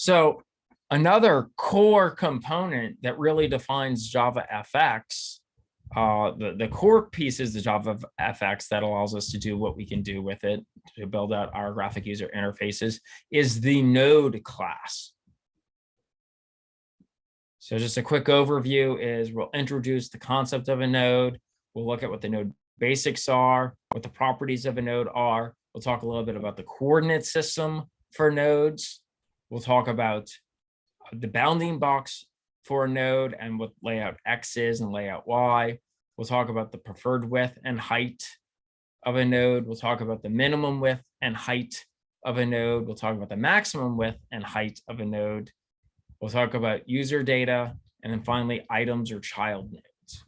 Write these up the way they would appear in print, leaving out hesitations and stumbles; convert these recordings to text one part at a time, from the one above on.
So another core component that really defines JavaFX, the core piece is the JavaFX that allows us to do what we can do with it to build out our graphic user interfaces, is the node class. So just a quick overview is we'll introduce the concept of a node. We'll look at what the node basics are, what the properties of a node are. We'll talk a little bit about the coordinate system for nodes. We'll talk about the bounding box for a node and what layoutX is and layoutY. We'll talk about the preferred width and height of a node. We'll talk about the minimum width and height of a node. We'll talk about the maximum width and height of a node. We'll talk about user data, and then finally items or child nodes.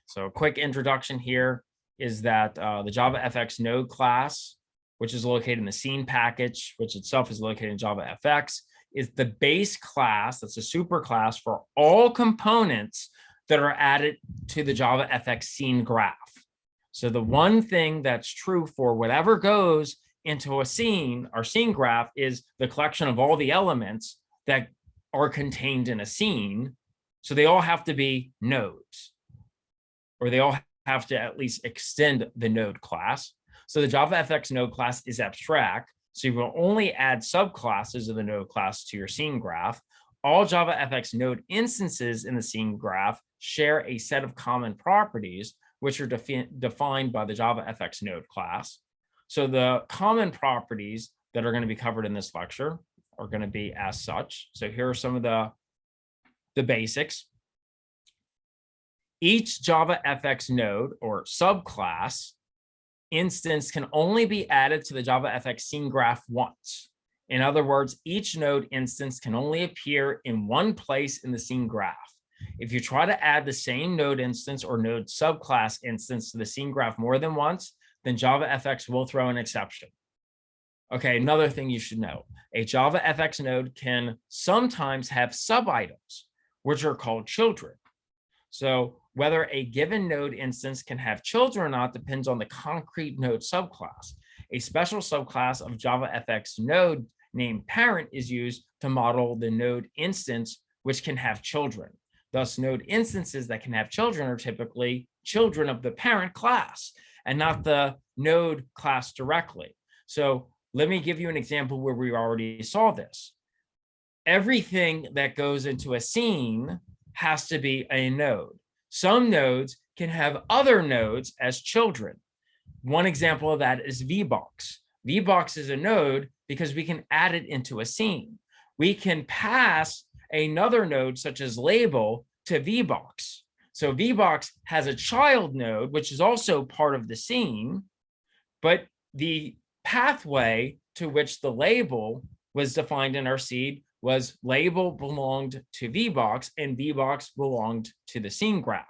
So a quick introduction here is that the JavaFX node class, which is located in the scene package, which itself is located in JavaFX, is the base class. That's a super class for all components that are added to the JavaFX scene graph. So the one thing that's true for whatever goes into a scene, our scene graph, is the collection of all the elements that are contained in a scene. So they all have to be nodes, or they all have to at least extend the node class. So the JavaFX node class is abstract. So you will only add subclasses of the node class to your scene graph. All JavaFX node instances in the scene graph share a set of common properties, which are defined by the JavaFX node class. So the common properties that are going to be covered in this lecture are going to be as such. So here are some of the basics. Each JavaFX node or subclass instance can only be added to the JavaFX scene graph once. In other words, each node instance can only appear in one place in the scene graph. If you try to add the same node instance or node subclass instance to the scene graph more than once, then JavaFX will throw an exception. Okay, another thing you should know, a JavaFX node can sometimes have sub-items, which are called children. So whether a given node instance can have children or not depends on the concrete node subclass. A special subclass of JavaFX node named parent is used to model the node instance, which can have children. Thus, node instances that can have children are typically children of the parent class and not the node class directly. So let me give you an example where we already saw this. Everything that goes into a scene has to be a node. Some nodes can have other nodes as children. One example of that is VBox. VBox is a node because we can add it into a scene. We can pass another node such as label to VBox. So VBox has a child node, which is also part of the scene, but the pathway to which the label was defined in our seed was label belonged to VBox and VBox belonged to the scene graph.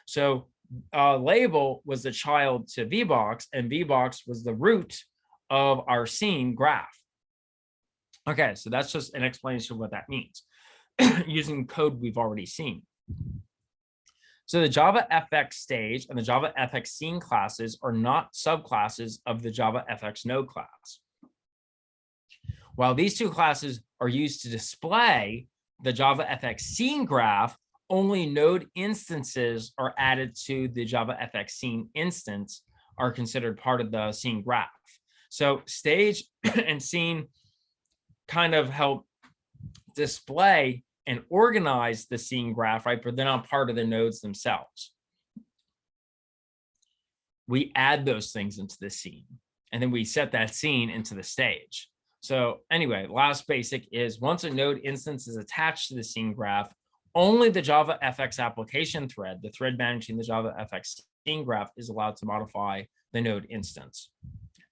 So label was the child to VBox and VBox was the root of our scene graph. Okay, so that's just an explanation of what that means using code we've already seen. So the JavaFX stage and the JavaFX scene classes are not subclasses of the JavaFX node class. While these two classes are used to display the JavaFX scene graph, only node instances are added to the JavaFX scene instance are considered part of the scene graph. So stage and scene kind of help display and organize the scene graph, right? But they're not part of the nodes themselves. We add those things into the scene, and then we set that scene into the stage. So anyway, last basic is once a node instance is attached to the scene graph, only the JavaFX application thread, the thread managing the JavaFX scene graph, is allowed to modify the node instance.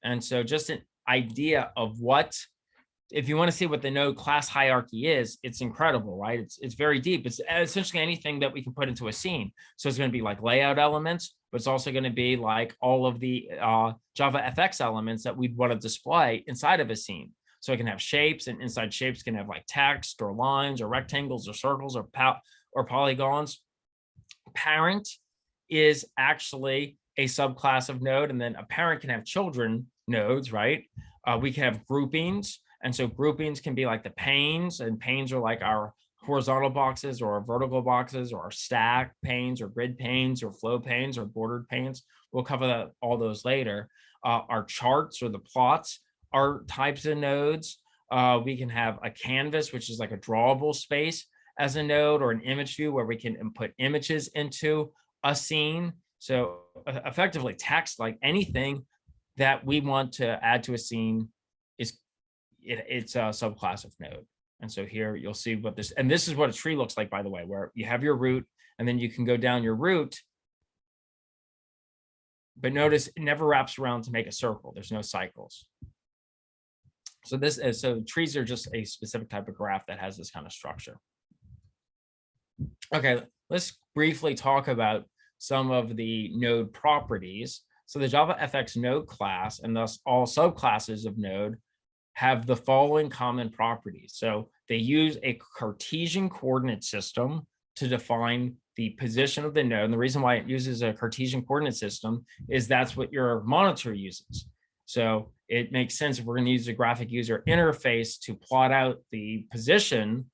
And so just an idea of what, if you want to see what the node class hierarchy is, it's incredible, right? It's very deep. It's essentially anything that we can put into a scene. So it's going to be like layout elements, but it's also going to be like all of the JavaFX elements that we'd want to display inside of a scene. So it can have shapes, and inside shapes can have like text or lines or rectangles or circles or polygons. Parent is actually a subclass of node, and then a parent can have children nodes, right? We can have groupings, And so groupings can be like the panes, and panes are like our horizontal boxes or our vertical boxes or our stack panes or grid panes or flow panes or bordered panes. We'll cover all those later. Our charts or the plots are types of nodes. We can have a canvas, which is like a drawable space as a node, or an image view where we can input images into a scene. So effectively text, like anything that we want to add to a scene, it's a subclass of node. And so here you'll see what this, and this is what a tree looks like, by the way, where you have your root and then you can go down your root. But notice it never wraps around to make a circle. There's no cycles. So trees are just a specific type of graph that has this kind of structure. Okay, let's briefly talk about some of the node properties. So the JavaFX node class, and thus all subclasses of node, have the following common properties. So they use a Cartesian coordinate system to define the position of the node. And the reason why it uses a Cartesian coordinate system is that's what your monitor uses. So it makes sense if we're going to use a graphic user interface to plot out the position,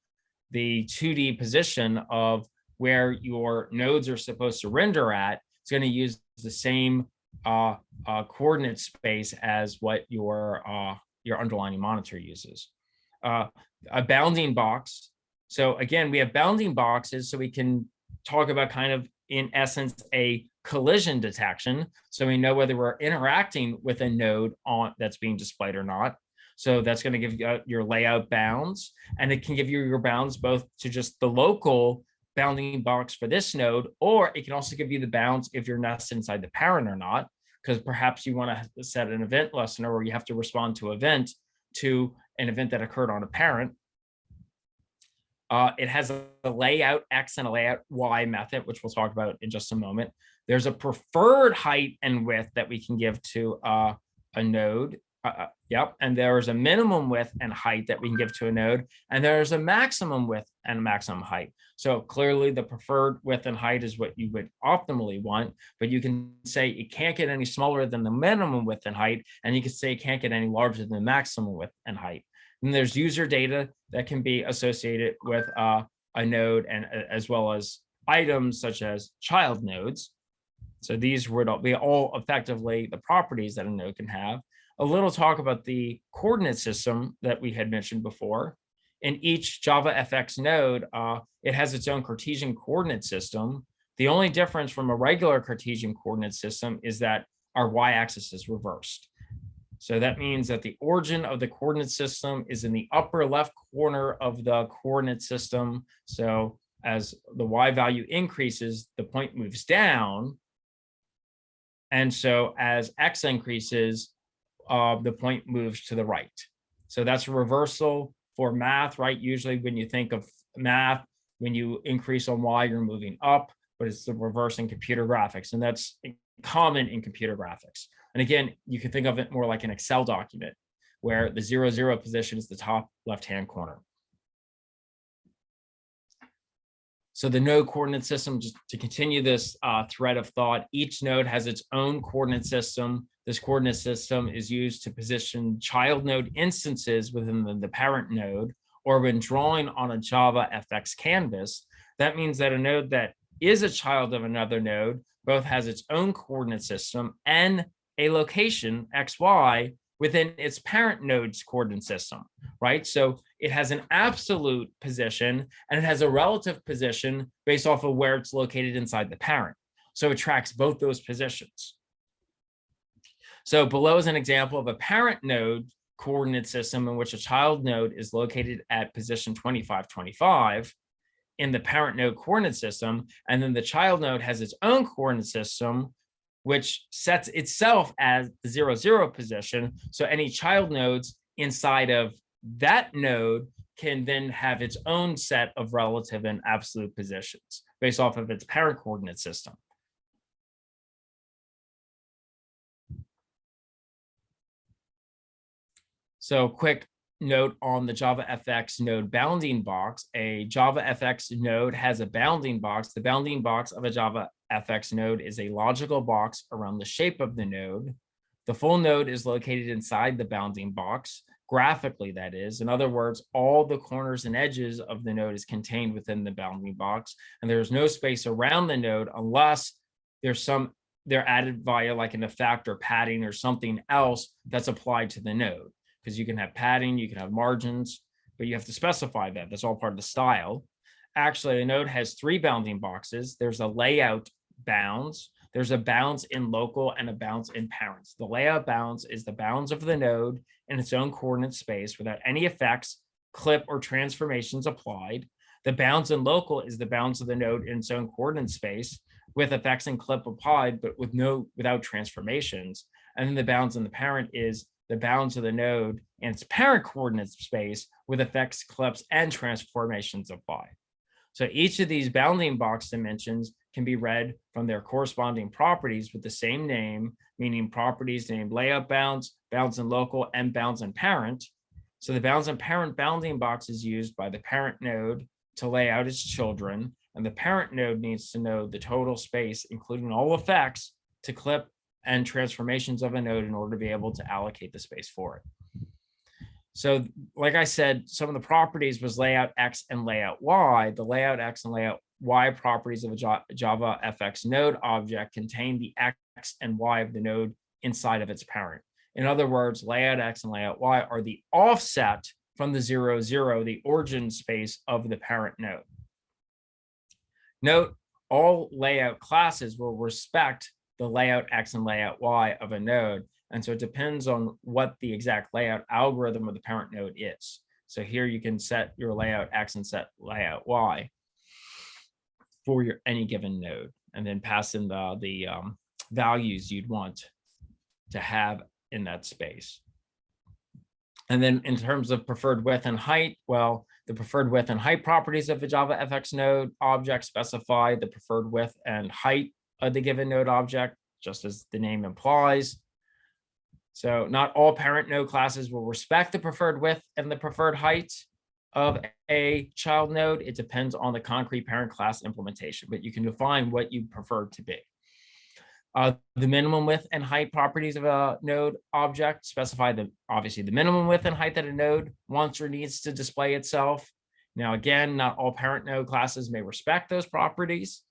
the 2D position of where your nodes are supposed to render at. It's going to use the same coordinate space as what your underlying monitor uses. A bounding box. So again, we have bounding boxes, so we can talk about kind of, in essence, a collision detection. So we know whether we're interacting with a node that's being displayed or not. So that's going to give you your layout bounds, and it can give you your bounds both to just the local bounding box for this node, or it can also give you the bounds if you're nested inside the parent or not, because perhaps you want to set an event listener where you have to respond to an event that occurred on a parent. It has a layoutX and a layoutY method, which we'll talk about in just a moment. There's a preferred height and width that we can give to a node. And there's a minimum width and height that we can give to a node, and there's a maximum width and maximum height. So clearly the preferred width and height is what you would optimally want, but you can say it can't get any smaller than the minimum width and height, and you can say it can't get any larger than the maximum width and height. And there's user data that can be associated with a node, and as well as items such as child nodes. So these would be all effectively the properties that a node can have. A little talk about the coordinate system that we had mentioned before. In each JavaFX node, it has its own Cartesian coordinate system. The only difference from a regular Cartesian coordinate system is that our y-axis is reversed. So that means that the origin of the coordinate system is in the upper left corner of the coordinate system. So as the y value increases, the point moves down. And so as x increases, the point moves to the right. So that's a reversal for math, right? Usually when you think of math, when you increase on y, you're moving up, but it's the reverse in computer graphics. And that's common in computer graphics. And again, you can think of it more like an Excel document where the 0, 0 position is the top left-hand corner. So the node coordinate system, just to continue this thread of thought, each node has its own coordinate system. This coordinate system is used to position child node instances within the parent node, or when drawing on a JavaFX canvas. That means that a node that is a child of another node both has its own coordinate system and a location, XY, within its parent node's coordinate system, right? So it has an absolute position and it has a relative position based off of where it's located inside the parent. So it tracks both those positions. So below is an example of a parent node coordinate system in which a child node is located at position 2525 in the parent node coordinate system. And then the child node has its own coordinate system, which sets itself as the 0, 0 position. So any child nodes inside of that node can then have its own set of relative and absolute positions based off of its parent coordinate system. So quick note on the JavaFX node bounding box. A JavaFX node has a bounding box. The bounding box of a JavaFX node is a logical box around the shape of the node. The full node is located inside the bounding box. graphically, that is. In other words, all the corners and edges of the node is contained within the bounding box, and there's no space around the node unless they're added via like an effect or padding or something else that's applied to the node. Because you can have padding, you can have margins, but you have to specify that. That's all part of the style. Actually, a node has 3 bounding boxes. There's a layout bounds, there's a bounds in local, and a bounds in parents. The layout bounds is the bounds of the node in its own coordinate space without any effects, clip, or transformations applied. The bounds in local is the bounds of the node in its own coordinate space with effects and clip applied, but without transformations. And then the bounds in the parent is the bounds of the node and its parent coordinate space with effects, clips, and transformations applied. So each of these bounding box dimensions can be read from their corresponding properties with the same name, meaning properties named layout bounds, bounds in local, and bounds in parent. So the bounds in parent bounding box is used by the parent node to lay out its children, and the parent node needs to know the total space, including all effects, to clip and transformations of a node in order to be able to allocate the space for it. So like I said, some of the properties was layoutX and layoutY. The layoutX and layoutY properties of a JavaFX node object contain the X and Y of the node inside of its parent. In other words, layoutX and layoutY are the offset from the 0, 0, the origin space of the parent node. Note, all layout classes will respect the layoutX and layoutY of a node. And so it depends on what the exact layout algorithm of the parent node is. So here you can set your layoutX and set layoutY for your any given node, and then pass in the values you'd want to have in that space. And then in terms of preferred width and height, well, the preferred width and height properties of a JavaFX node object specify the preferred width and height of the given node object, just as the name implies. So not all parent node classes will respect the preferred width and the preferred height of a child node. It depends on the concrete parent class implementation, but you can define what you prefer to be. The minimum width and height properties of a node object specify obviously the minimum width and height that a node wants or needs to display itself. Now, again, not all parent node classes may respect those properties.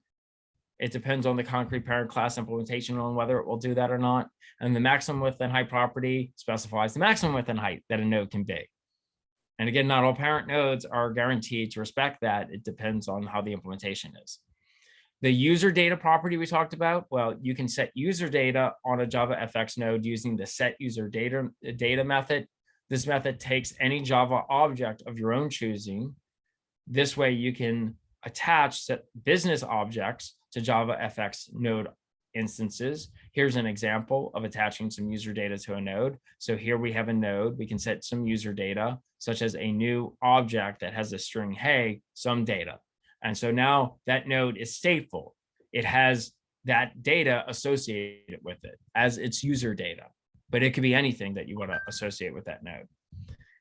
It depends on the concrete parent class implementation on whether it will do that or not. And the maximum width and height property specifies the maximum width and height that a node can be. And again, not all parent nodes are guaranteed to respect that. It depends on how the implementation is. The user data property we talked about, well, you can set user data on a JavaFX node using the set user data method. This method takes any Java object of your own choosing. This way you can attach set business objects to JavaFX node instances. Here's an example of attaching some user data to a node. So here we have a node. We can set some user data, such as a new object that has a string, hey, some data. And so now that node is stateful. It has that data associated with it as its user data, but it could be anything that you want to associate with that node.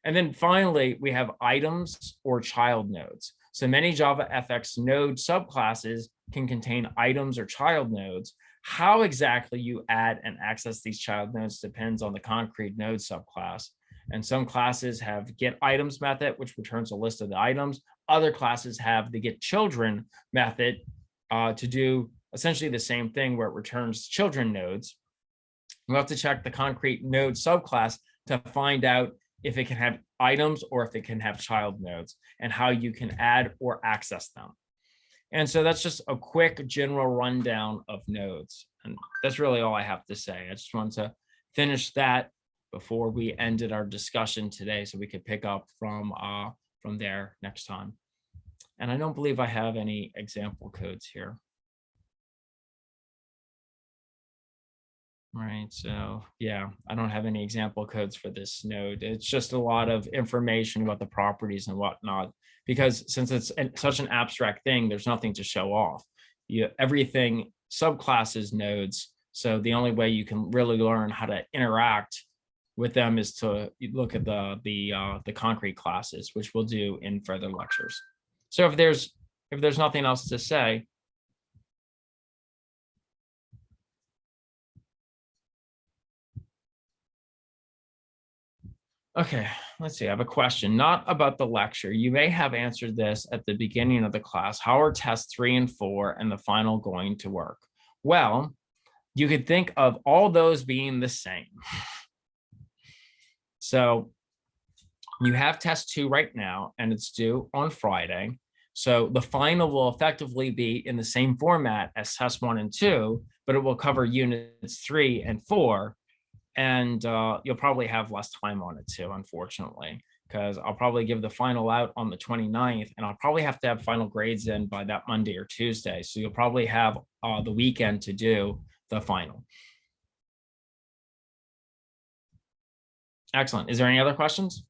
And then finally, we have items or child nodes. So many JavaFX node subclasses can contain items or child nodes. How exactly you add and access these child nodes depends on the concrete node subclass. And some classes have getItems method, which returns a list of the items. Other classes have the getChildren method to do essentially the same thing, where it returns children nodes. We'll have to check the concrete node subclass to find out if it can have items or if it can have child nodes, and how you can add or access them. And so that's just a quick general rundown of nodes. And that's really all I have to say. I just wanted to finish that before we ended our discussion today, so we could pick up from there next time. And I don't believe I have any example codes here. Right, so yeah, I don't have any example codes for this node. It's just a lot of information about the properties and whatnot, because since it's such an abstract thing, there's nothing to show off. Everything subclasses nodes, so the only way you can really learn how to interact with them is to look at the concrete classes, which we'll do in further lectures. So if there's nothing else to say, Okay, let's see. I have a question, not about the lecture. You may have answered this at the beginning of the class. How are tests 3 and 4 and the final going to work? Well, you could think of all those being the same. So you have test 2 right now, and it's due on Friday. So the final will effectively be in the same format as test 1 and 2, but it will cover units 3 and 4. And you'll probably have less time on it too, unfortunately, because I'll probably give the final out on the 29th, and I'll probably have to have final grades in by that Monday or Tuesday. So you'll probably have the weekend to do the final. Excellent. Is there any other questions?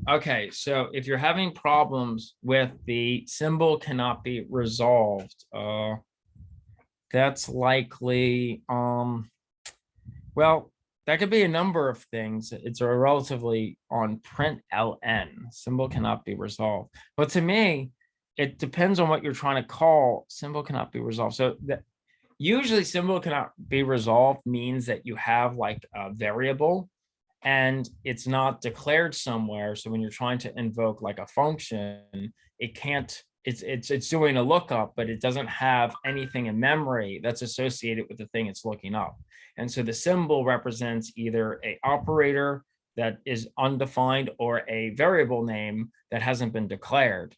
Okay. So if you're having problems with the symbol cannot be resolved, that's likely, well, that could be a number of things. It's a relatively on println symbol cannot be resolved. But to me, it depends on what you're trying to call symbol cannot be resolved. So that usually symbol cannot be resolved means that you have like a variable and it's not declared somewhere. So when you're trying to invoke like a function, it can't, it's doing a lookup, but it doesn't have anything in memory that's associated with the thing it's looking up. And so the symbol represents either a operator that is undefined or a variable name that hasn't been declared.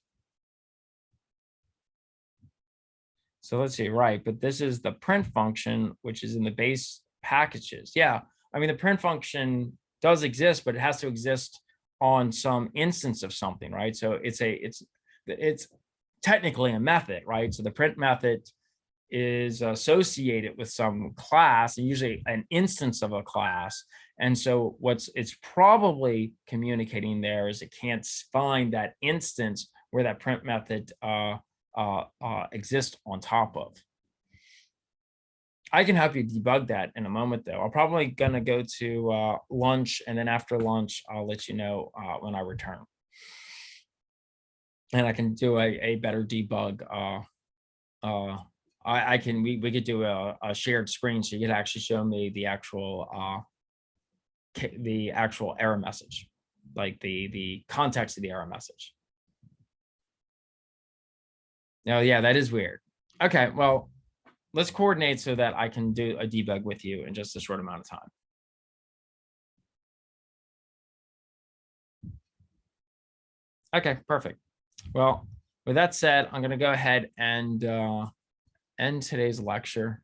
So let's see, right, but this is the print function, which is in the base packages. Yeah, I mean, the print function does exist, but it has to exist on some instance of something, right? So it's technically a method, right? So the print method is associated with some class, and usually an instance of a class. And so it's probably communicating there is it can't find that instance where that print method exist on top of. I can help you debug that in a moment, though. I'm probably gonna go to lunch, and then after lunch, I'll let you know when I return, and I can do a better debug. I can we could do a shared screen, so you could actually show me the actual error message, like the context of the error message. No, yeah, that is weird. Okay, well, let's coordinate so that I can do a debug with you in just a short amount of time. Okay, perfect. Well, with that said, I'm going to go ahead and end today's lecture.